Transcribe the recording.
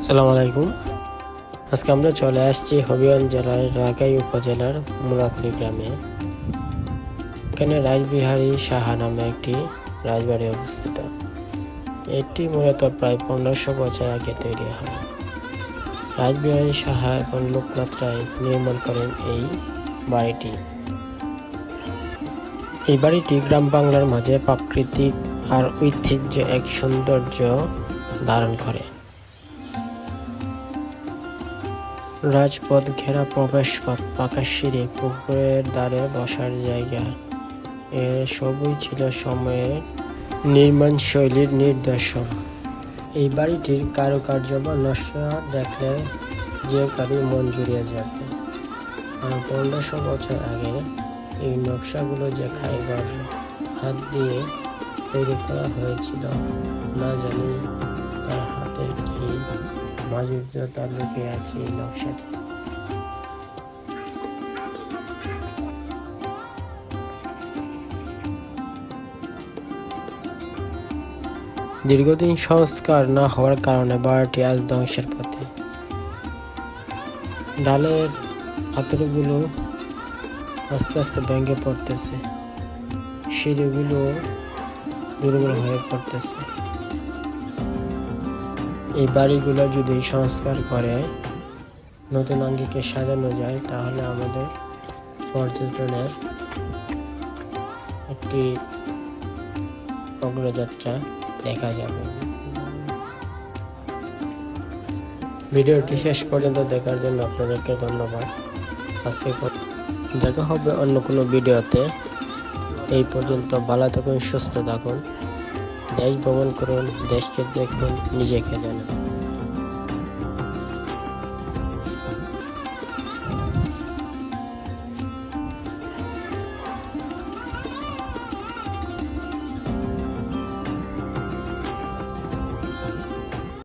আসসালামু আলাইকুম। আজকে আমরা চলে আসছি হবিগঞ্জ জেলার রাকাই উপজেলার মুরাকুড়ি গ্রামে। এখানে রাজবিহারী সাহা নামে একটি রাজবাড়ি অবস্থিত। এটি মূলত প্রায় 1500 বছর আগে তৈরি হয়। রাজবিহারী সাহা এবং লোকনাথ রায় নির্মাণ করেন এই বাড়িটি। এই বাড়িটি গ্রাম বাংলার মাঝে প্রাকৃতিক আর ঐতিহ্য এক সৌন্দর্য ধারণ করে। রাজপথ ঘেরা প্রবেশপথ, পাকা সিঁড়ি, পুকুরের ধারে বসার জায়গা, এর সবই ছিল সময়ের নির্মাণ শৈলীর নিদর্শন। এই বাড়িটির কারুকার্য বা নকশা দেখলে যে কারো মন জুড়িয়ে যাবে। আর 1500 বছর আগে এই নকশাগুলো যে কারিগর হাত দিয়ে তৈরি করা হয়েছিল, না জানি তার হাতের কি মাধুর্যতা লুকিয়ে আছে এই নকশাতে। দীর্ঘদিন সংস্কার না হওয়ার কারণে বাড়িটি আজ ধ্বংসের পথে। ডালের পাথরগুলো আস্তে আস্তে ভেঙে পড়তেছে, সিঁড়িগুলো দুর্বল হয়ে পড়তেছে। এই বাড়িগুলো যদি সংস্কার করে নতুন আঙ্গিকে সাজানো যায়, তাহলে আমাদের পর্যটনের একটি অগ্রযাত্রা দেখা যাবে। ভিডিওটি শেষ পর্যন্ত দেখার জন্য আপনাদেরকে ধন্যবাদ। আজকে দেখা হবে অন্য কোনো ভিডিওতে। এই পর্যন্ত ভালো থাকুন, সুস্থ থাকুন, দেশ ভ্রমণ করুন, দেশকে দেখুন, নিজেকে জানুন।